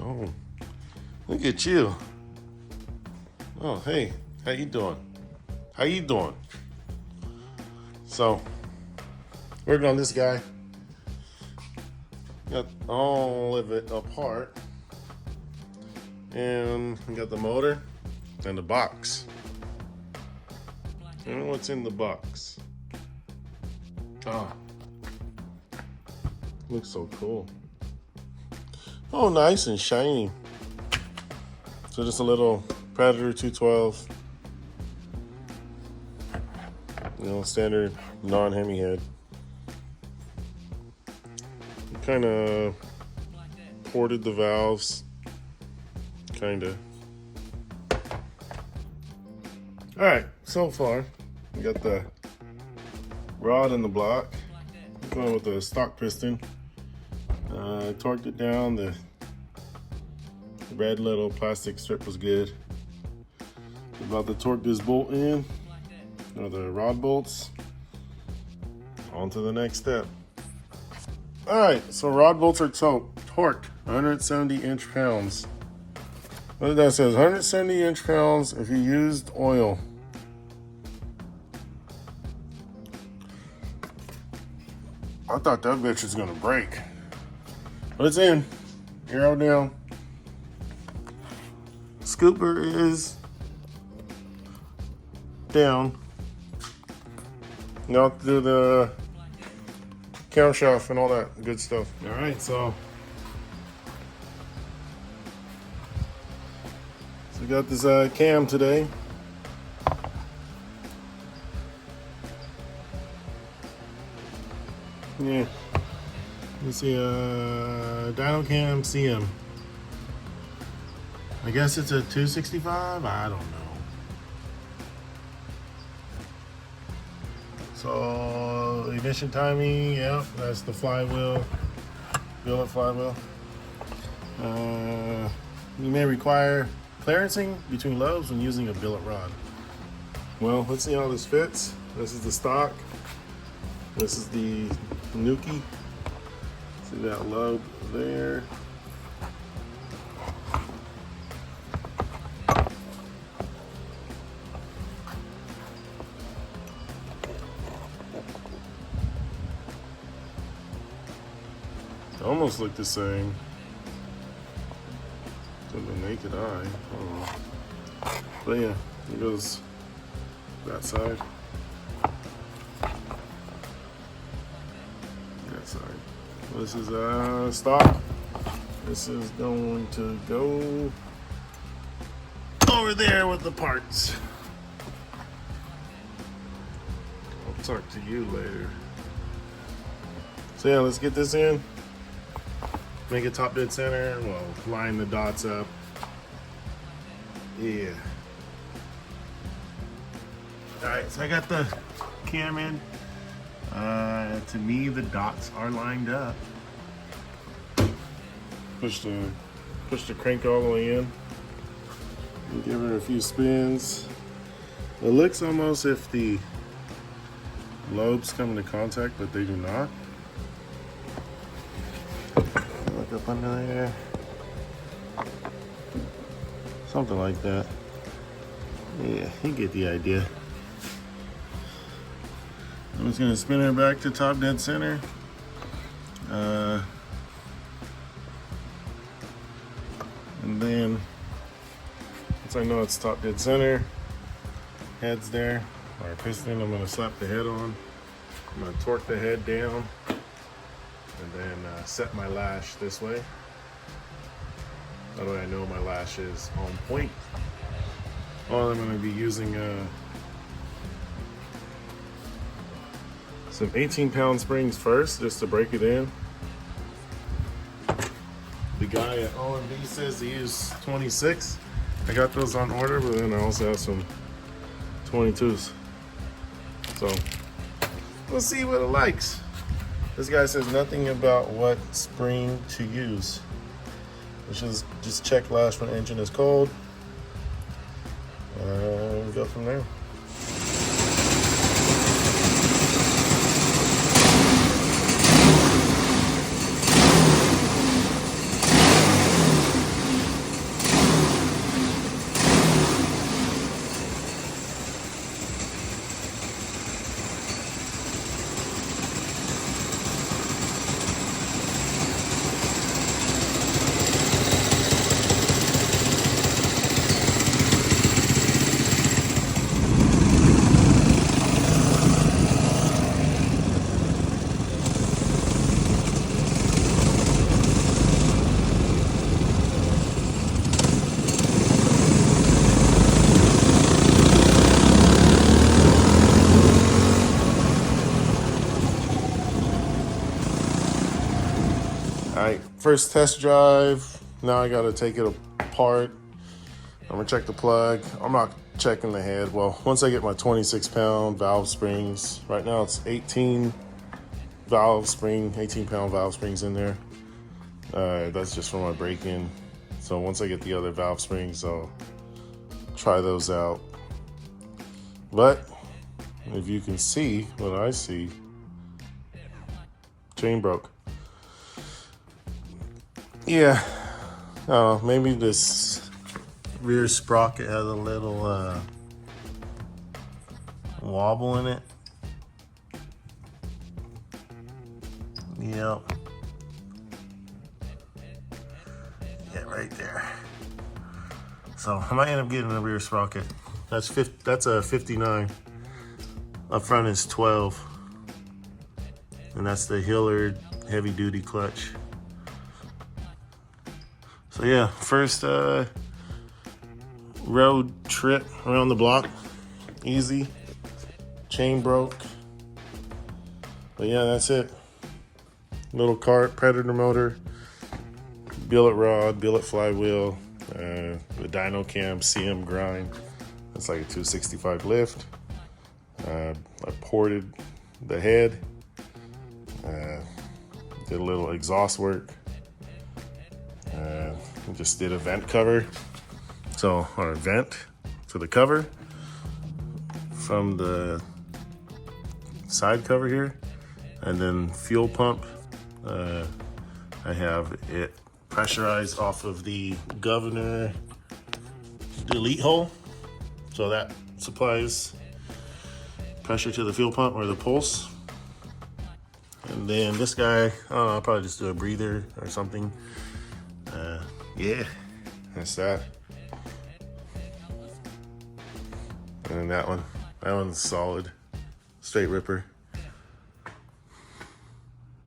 Oh, look at you. Oh, hey, how you doing? How you doing? So, working on this guy. Got all of it apart. And we got the motor and the box. And what's in the box? Oh, looks so cool. Oh, nice and shiny. So just a little Predator 212. You know, standard non-Hemi head. Kind of ported the valves. Kind of. All right, so far we got the rod in the block. Going with the stock piston. Torqued it down. The red little plastic strip was good. About to torque this bolt in, or the rod bolts. On to the next step. All right, so rod bolts are torqued 170 inch-pounds. What did that say? 170 inch-pounds if you used oil. I thought that bitch was gonna break. But it's in. Arrow down. Scooper is down. Now to the camshaft and all that good stuff. All right, so we got this cam today. Yeah, you see a Dyno cam CM. I guess it's a 265. I don't know. So ignition timing, yep, that's the flywheel, billet flywheel. You may require clearancing between lobes when using a billet rod. Well, let's see how this fits. This is the stock. This is the Nuki. See that lobe there. They almost look the same to the naked eye. But yeah, it goes that side. That side. This is stock. This is going to go over there with the parts. I'll talk to you later. So yeah, let's get this in. Make it top dead center. Well, line the dots up. Yeah. All right, so I got the cam in. To me, the dots are lined up. Push the crank all the way in. Give her a few spins. It looks almost if the lobes come into contact, but they do not. Look up under there. Something like that. Yeah, you get the idea. I'm just gonna spin her back to top dead center. And then, once I know it's top dead center, head's there, our piston, I'm gonna slap the head on. I'm gonna torque the head down, and then set my lash this way. That way I know my lash is on point. Oh, I'm gonna be using some 18-pound springs first, just to break it in. The guy at OMB says to use 26. I got those on order, but then I also have some 22s. So we'll see what it likes. This guy says nothing about what spring to use. Which is just check lash when the engine is cold. We'll go from there. first test drive. Now I gotta take it apart. I'm gonna check the plug. I'm not checking the head. Well, once I get my 26-pound valve springs, right now it's 18 18-pound valve springs in there. That's just for my break-in. So once I get the other valve springs, I'll try those out. But if you can see what I see, chain broke. Yeah, maybe this rear sprocket has a little wobble in it. Yep. Yeah, right there. So I might end up getting a rear sprocket. That's a 59. Up front is 12. And that's the Hilliard heavy duty clutch. So yeah, first road trip around the block. Easy. Chain broke. But yeah, that's it. Little Kart, Predator motor, billet rod, billet flywheel, the Dyno cam, CM grind. That's like a 265 lift. I ported the head. Did a little exhaust work. Just did a vent cover. So, or a vent for the cover from the side cover here. And then fuel pump. I have it pressurized off of the governor delete hole. So that supplies pressure to the fuel pump or the pulse. And then this guy, I don't know, I'll probably just do a breather or something. Yeah, that's that. And then that one's solid, straight ripper.